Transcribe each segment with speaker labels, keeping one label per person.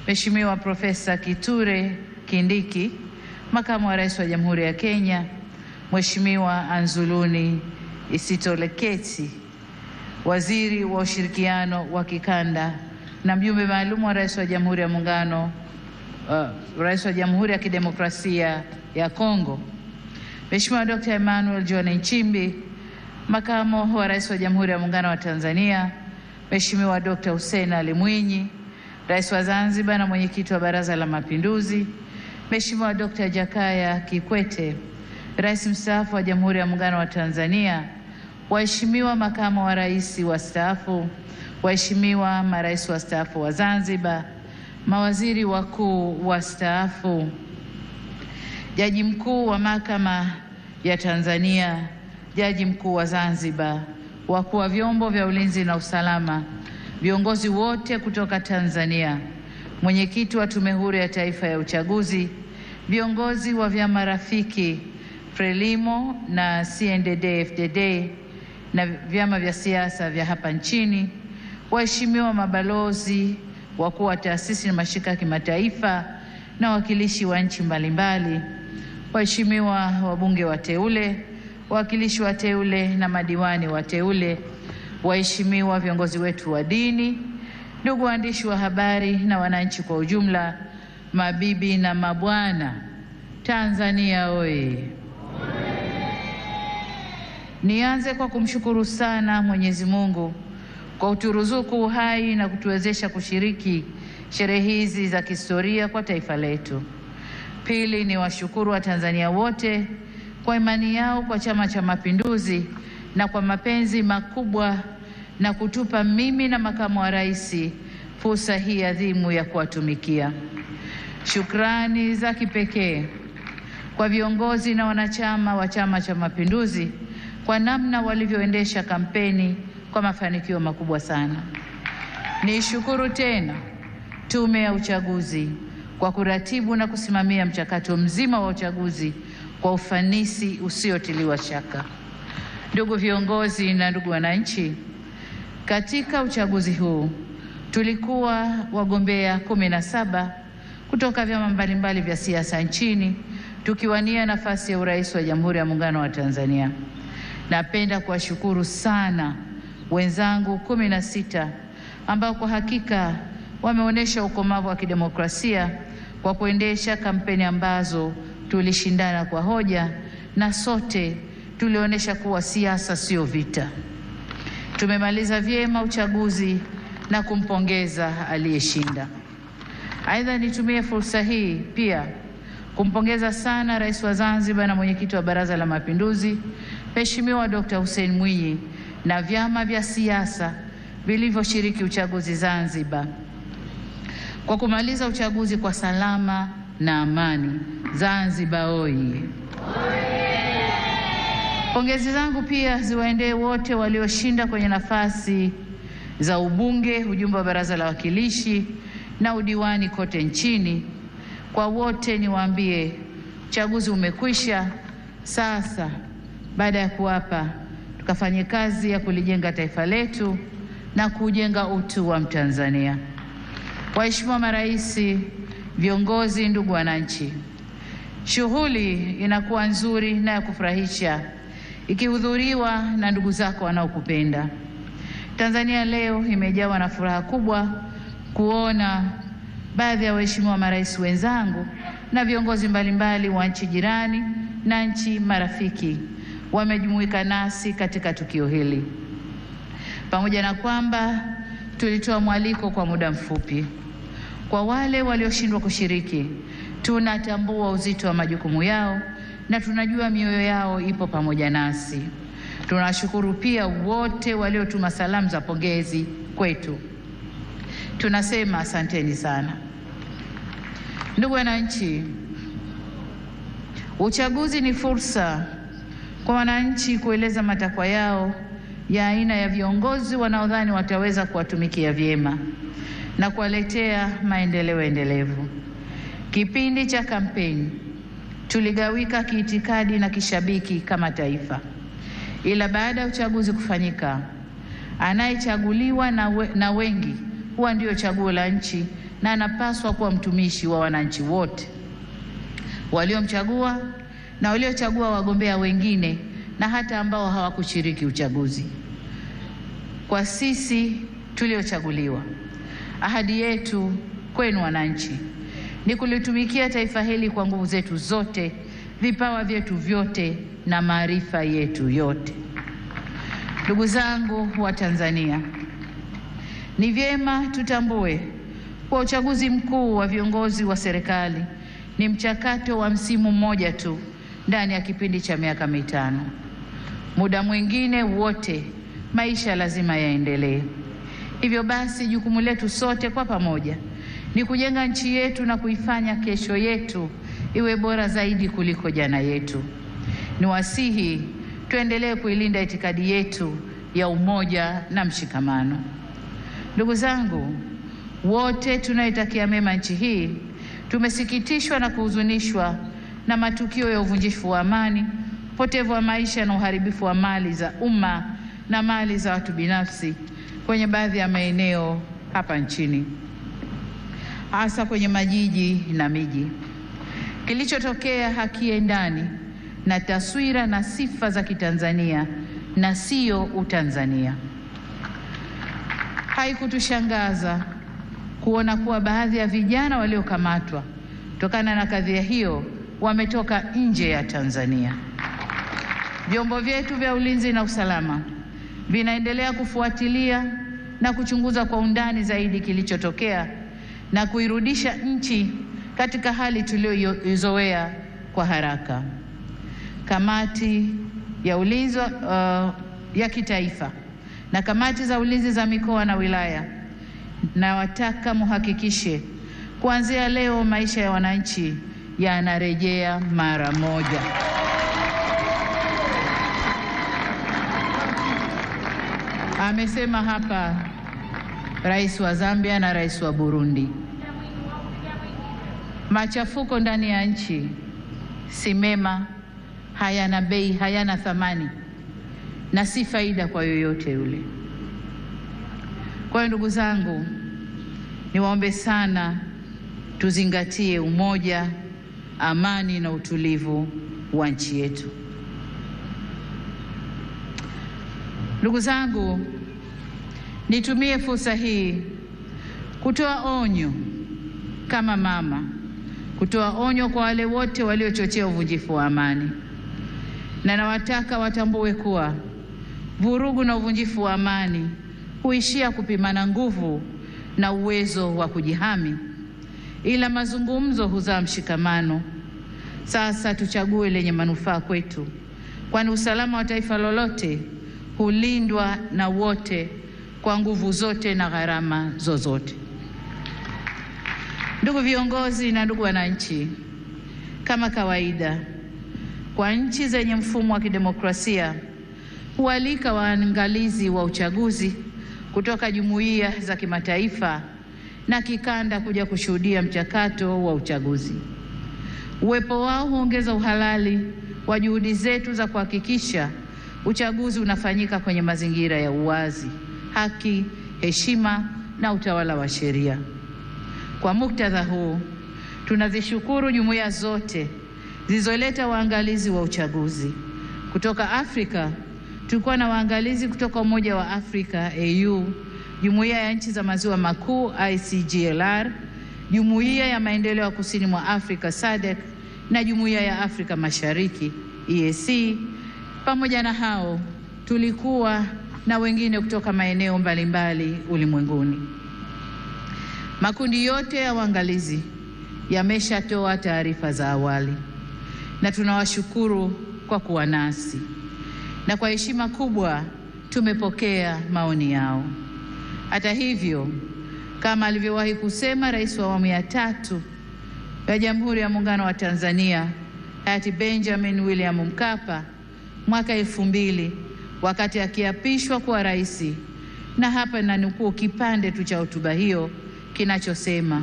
Speaker 1: Mheshimiwa Profesa Kithure Kindiki, Makamu wa Rais wa Jamhuri ya Kenya, Mheshimiwa Anzuluni Isitoleketi, Waziri wa Ushirikiano wa Kikanda na mjumbe maalum wa Rais wa Jamhuri ya Muungano, Rais wa Jamhuri ya Kidemokrasia ya Kongo, Mheshimiwa Dr. Emmanuel John Nchimbi, Makamu wa Rais wa Jamhuri ya Muungano wa Tanzania, Mheshimiwa Dr. Hussein Ali Mwinyi, Rais wa Zanzibar na Mwenyekiti wa Baraza la Mapinduzi, Mheshimiwa Dr. Jakaya Kikwete, Rais mstaafu wa Jamhuri ya Muungano wa Tanzania, waheshimiwa makamu wa rais wastaafu, waheshimiwa marais wastaafu wa Zanzibar, mawaziri wakuu wastaafu, Jaji Mkuu wa Mahakama ya Tanzania, Jaji Mkuu wa Zanzibar, wakuu wa vyombo vya ulinzi na usalama, viongozi wote kutoka Tanzania, mwenyekiti wa Tume Huru ya Taifa ya Uchaguzi, viongozi wa vyama rafiki Frelimo na CNDD-FDD na vyama vya siasa vya hapa nchini, waheshimiwa mabalozi, wakuu wa taasisi na mashirika ya kimataifa na wakilishi wa nchi mbalimbali, waheshimiwa wabunge wateule, wawakilishi wateule na madiwani wateule, waheshimiwa viongozi wetu wa dini, ndugu waandishi wa habari na wananchi kwa ujumla, mabibi na mabwana, Tanzania oye! Nianze kwa kumshukuru sana Mwenyezi Mungu kwa kuturuzuku uhai na kutuwezesha kushiriki sherehe hizi za kihistoria kwa taifa letu. Pili, ni washukuru wa Tanzania wote kwa imani yao kwa Chama cha Mapinduzi na kwa mapenzi makubwa na kutupa mimi na makamu wa rais fursa hii adhimu ya kuwatumikia. Shukrani za kipekee kwa viongozi na wanachama wa Chama cha Mapinduzi kwa namna walivyoendesha kampeni kwa mafanikio makubwa sana. Nishukuru tena Tume ya Uchaguzi kwa kuratibu na kusimamia mchakato mzima wa uchaguzi kwa ufanisi usiotiliwa shaka. Ndugu viongozi na ndugu wananchi, katika uchaguzi huu tulikuwa wagombea 17 kutoka vyama mbalimbali vya siasa nchini tukiwania nafasi ya urais wa Jamhuri ya Muungano wa Tanzania. Napenda kuwashukuru sana wenzangu 16 ambao kwa hakika wameonyesha ukomavu wa kidemokrasia kwa kuendesha kampeni ambazo tulishindana kwa hoja na sote tulionyesha kuwa siasa sio vita. Tumemaliza vyema uchaguzi na kumpongeza aliyeshinda. Aidha, nitumie fursa hii pia kumpongeza sana Rais wa Zanzibar na Mwenyekiti wa Baraza la Mapinduzi, Mheshimiwa Dr. Hussein Mwinyi na vyama vya siasa vilivyoshiriki uchaguzi Zanzibar kwa kumaliza uchaguzi kwa salama na amani. Zanzibar oye! Pongezi zangu pia ziwaendee wote walioshinda kwenye nafasi za ubunge, ujumbe wa Baraza la Wawakilishi na udiwani kote nchini. Kwa wote niwaambie, uchaguzi umekwisha. Sasa baada ya kuapa, tukafanye kazi ya kulijenga taifa letu na kujenga utu wa Mtanzania. Waheshimiwa marais, viongozi, ndugu wananchi, shughuli inakuwa nzuri na ya kufurahisha ikihudhuriwa na ndugu zako wanaokupenda. Tanzania leo imejawa na furaha kubwa kuona baadhi ya waheshimiwa marais wenzangu na viongozi mbalimbali wa nchi jirani na nchi marafiki wamejumuika nasi katika tukio hili. Pamoja na kwamba tulitoa mwaliko kwa muda mfupi, kwa wale walioshindwa kushiriki, tunatambua uzito wa majukumu yao na tunajua mioyo yao ipo pamoja nasi. Tunashukuru pia wote waliotuma salamu za pongezi kwetu. Tunasema asanteni sana. Ndugu wananchi, uchaguzi ni fursa kwa wananchi kueleza matakwa yao ya aina ya viongozi wanaodhani wataweza kuwatumikia vyema na kuwaletea maendeleo endelevu. Kipindi cha kampeni tuligawika kiitikadi na kishabiki kama taifa, ila baada ya uchaguzi kufanyika, anayechaguliwa na wengi huwa ndio chaguo la nchi na anapaswa kuwa mtumishi wa wananchi wote waliomchagua na waliochagua wagombea wengine na hata ambao hawakushiriki uchaguzi. Kwa sisi tuliochaguliwa, ahadi yetu kwenu wananchi ni kulitumikia taifa hili kwa nguvu zetu zote, vipawa vyetu vyote na maarifa yetu yote. Ndugu zangu wa Tanzania, ni vyema tutambue kwa uchaguzi mkuu wa viongozi wa serikali ni mchakato wa msimu mmoja tu ndani ya kipindi cha miaka 5. Muda mwingine wote maisha lazima yaendelee. Hivyo basi jukumu letu sote kwa pamoja ni kujenga nchi yetu na kuifanya kesho yetu iwe bora zaidi kuliko jana yetu. Niwasihi tuendelee kuilinda itikadi yetu ya umoja na mshikamano. Ndugu zangu, wote tunaitakia mema nchi hii, tumesikitishwa na kuhuzunishwa na matukio ya uvunjifu wa amani, upotevu wa maisha na uharibifu wa mali za umma na mali za watu binafsi kwenye baadhi ya maeneo hapa nchini, hasa kwenye majiji na miji. Kilichotokea hakiendani na taswira na sifa za Kitanzania na sio Utanzania. Haikutushangaza kuona kuwa baadhi ya vijana waliokamatwa kutokana na kadhia hiyo wametoka nje ya Tanzania. Vyombo vyetu vya ulinzi na usalama vinaendelea kufuatilia na kuchunguza kwa undani zaidi kilichotokea na kuirudisha nchi katika hali tuliyoizoea kwa haraka. Kamati ya ulinzi ya kitaifa na kamati za ulinzi za mikoa na wilaya, na wataka muhakikishe kuanzia leo maisha ya wananchi yanarejea mara moja. Amesema hapa Rais wa Zambia na Rais wa Burundi. Machafuko ndani ya nchi si mema, hayana bei, hayana thamani na si faida kwa yoyote yule. Kwa hiyo ndugu zangu, niwaombe sana tuzingatie umoja, amani na utulivu wa nchi yetu. Ndugu zangu, nitumie fursa hii kutoa onyo kama mama, kutoa onyo kwa wale wote waliochochea uvunjifu wa amani. Na nawataka watambue kuwa vurugu na uvunjifu wa amani huishia kupimana nguvu na uwezo wa kujihami, ila mazungumzo huzaa mshikamano. Sasa tuchague lenye manufaa kwetu, kwani usalama wa taifa lolote hulindwa na wote kwa nguvu zote na gharama zozote. Ndugu viongozi na ndugu wananchi, kama kawaida kwa nchi zenye mfumo wa kidemokrasia hualika waangalizi wa uchaguzi kutoka jumuiya za kimataifa na kikanda kuja kushuhudia mchakato wa uchaguzi. Uwepo wao huongeza uhalali wa juhudi zetu za kuhakikisha uchaguzi unafanyika kwenye mazingira ya uwazi, haki, heshima na utawala wa sheria. Kwa muktadha huu, tunazishukuru jumuiya zote zilizoleta waangalizi wa uchaguzi. Kutoka Afrika, tulikuwa na waangalizi kutoka Umoja wa Afrika AU, Jumuiya ya Nchi za Maziwa Makuu ICGLR, Jumuiya ya Maendeleo ya Kusini mwa Afrika SADC na Jumuiya ya Afrika Mashariki EAC. Pamoja na hao, tulikuwa na wengine kutoka maeneo mbalimbali ulimwenguni. Makundi yote ya waangalizi yameshatoa taarifa za awali na tunawashukuru kwa kuwa nasi, na kwa heshima kubwa tumepokea maoni yao. Hata hivyo, kama alivyowahi kusema Rais wa awamu ya 3 ya Jamhuri ya Muungano wa Tanzania hayati Benjamin William Mkapa mwaka 2000 wakati akiapishwa kuwa rais, na hapa nanukuu kipande tu cha hotuba hiyo kinachosema: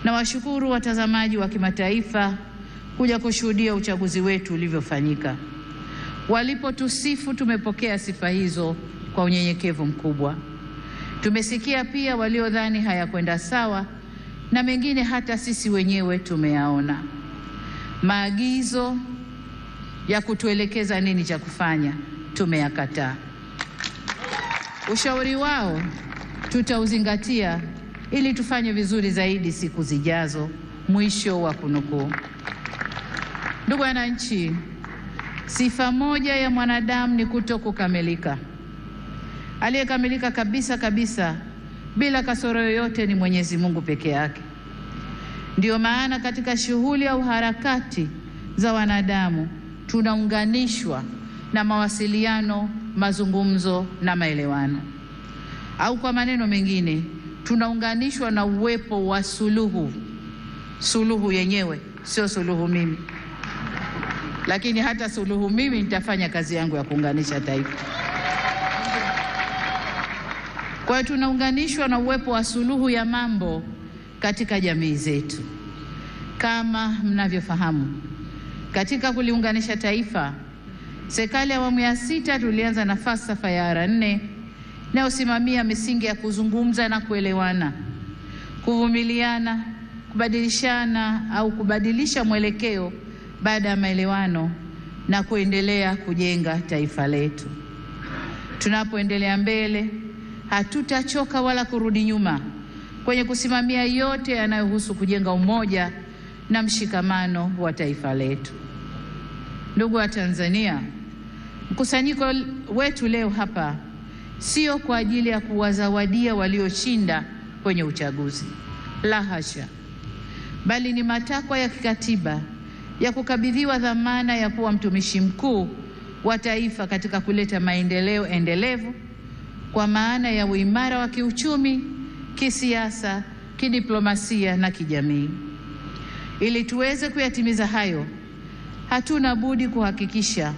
Speaker 1: na washukuru watazamaji wa kimataifa kuja kushuhudia uchaguzi wetu ulivyofanyika. Walipotusifu tumepokea sifa hizo kwa unyenyekevu mkubwa. Tumesikia pia waliodhani hayakwenda sawa na mengine hata sisi wenyewe tumeyaona. Maagizo ya kutuelekeza nini cha kufanya tumeyakataa. Ushauri wao tutauzingatia ili tufanye vizuri zaidi siku zijazo. Mwisho wa kunukuu. Ndugu wananchi, sifa moja ya mwanadamu ni kutokukamilika. Aliyekamilika kabisa kabisa bila kasoro yoyote ni Mwenyezi Mungu peke yake. Ndiyo maana katika shughuli au harakati za wanadamu tunaunganishwa na mawasiliano, mazungumzo na maelewano. Au kwa maneno mengine, tunaunganishwa na uwepo wa suluhu. Suluhu yenyewe sio suluhu mimi, lakini hata suluhu mimi nitafanya kazi yangu ya kuunganisha taifa. Kwa hiyo tunaunganishwa na uwepo wa suluhu ya mambo katika jamii zetu. Kama mnavyofahamu, katika kuliunganisha taifa, serikali ya awamu ya 6 tulianza na falsafa ya R4 inayosimamia misingi ya kuzungumza na kuelewana, kuvumiliana, kubadilishana au kubadilisha mwelekeo baada ya maelewano na kuendelea kujenga taifa letu. Tunapoendelea mbele, hatutachoka wala kurudi nyuma kwenye kusimamia yote yanayohusu kujenga umoja na mshikamano wa taifa letu. Ndugu wa Tanzania, mkusanyiko wetu leo hapa sio kwa ajili ya kuwazawadia walioshinda kwenye uchaguzi, la hasha, bali ni matakwa ya kikatiba ya kukabidhiwa dhamana ya kuwa mtumishi mkuu wa taifa katika kuleta maendeleo endelevu kwa maana ya uimara wa kiuchumi, kisiasa, kidiplomasia na kijamii. Ili tuweze kuyatimiza hayo, hatuna budi kuhakikisha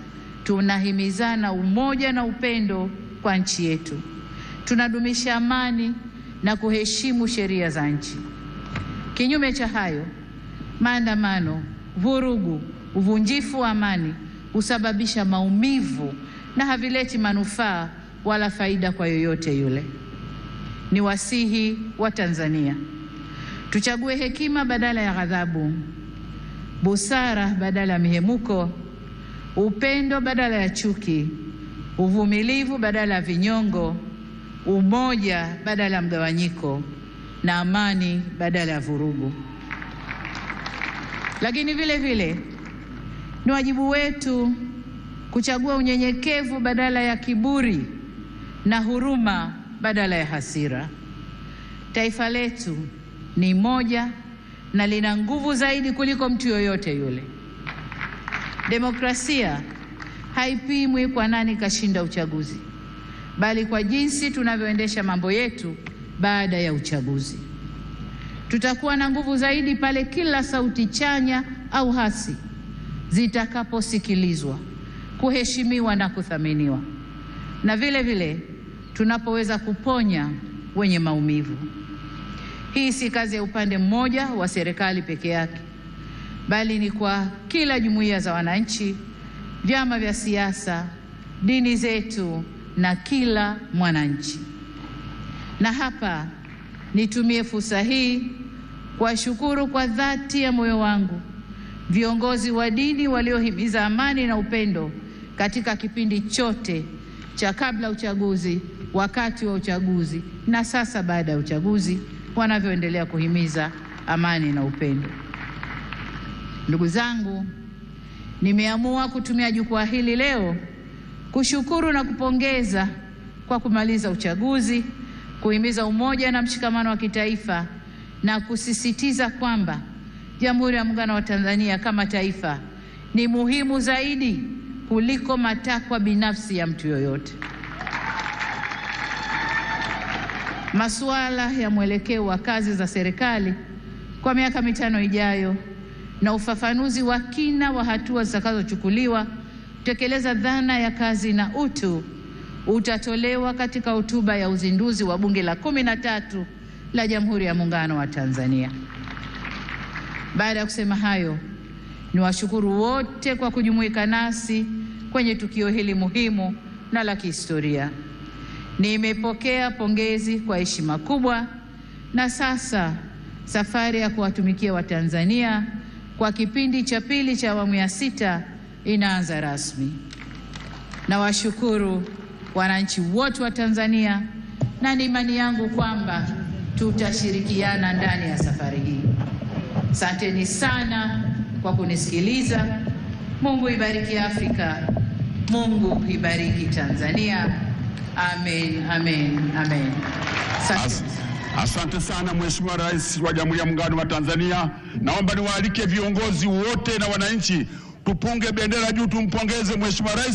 Speaker 1: tunahimizana umoja na upendo kwa nchi yetu. Tunadumisha amani na kuheshimu sheria za nchi. Kinyume cha hayo, maandamano, vurugu, uvunjifu wa amani husababisha maumivu na havileti manufaa wala faida kwa yoyote yule. Ni wasihi wa Tanzania tuchague hekima badala ya ghadhabu, busara badala ya mihemuko, upendo badala ya chuki, uvumilivu badala ya vinyongo, umoja badala ya mgawanyiko, na amani badala ya vurugu. Lakini vile vile ni wajibu wetu kuchagua unyenyekevu badala ya kiburi na huruma badala ya hasira. Taifa letu ni moja na lina nguvu zaidi kuliko mtu yoyote yule. Demokrasia haipimwi kwa nani kashinda uchaguzi, bali kwa jinsi tunavyoendesha mambo yetu baada ya uchaguzi. Tutakuwa na nguvu zaidi pale kila sauti chanya au hasi zitakaposikilizwa, kuheshimiwa na kuthaminiwa, na vile vile tunapoweza kuponya wenye maumivu. Hii si kazi ya upande mmoja wa serikali peke yake, bali ni kwa kila jumuiya za wananchi, vyama vya siasa, dini zetu na kila mwananchi. Na hapa nitumie fursa hii kuwashukuru kwa dhati ya moyo wangu viongozi wa dini waliohimiza amani na upendo katika kipindi chote cha kabla uchaguzi, wakati wa uchaguzi na sasa baada ya uchaguzi, wanavyoendelea kuhimiza amani na upendo. Ndugu zangu, nimeamua kutumia jukwaa hili leo kushukuru na kupongeza kwa kumaliza uchaguzi, kuhimiza umoja na mshikamano wa kitaifa na kusisitiza kwamba Jamhuri ya Muungano wa Tanzania kama taifa ni muhimu zaidi kuliko matakwa binafsi ya mtu yoyote. Masuala ya mwelekeo wa kazi za serikali kwa miaka 5 ijayo na ufafanuzi wa kina wa hatua zitakazochukuliwa kutekeleza dhana ya kazi na utu utatolewa katika hotuba ya uzinduzi wa Bunge la 13 la Jamhuri ya Muungano wa Tanzania. Baada ya kusema hayo, niwashukuru wote kwa kujumuika nasi kwenye tukio hili muhimu na la kihistoria. Nimepokea pongezi kwa heshima kubwa, na sasa safari ya kuwatumikia Watanzania kwa kipindi cha pili cha awamu ya 6 inaanza rasmi. Nawashukuru wananchi wote wa Tanzania na ni imani yangu kwamba tutashirikiana ndani ya safari hii. Asanteni sana kwa kunisikiliza. Mungu ibariki Afrika. Mungu ibariki Tanzania. Amen, amen, amen.
Speaker 2: Asante sana Mheshimiwa Rais wa Jamhuri ya Muungano wa Tanzania. Naomba niwaalike viongozi wote na wananchi tupunge bendera juu, tumpongeze Mheshimiwa Rais.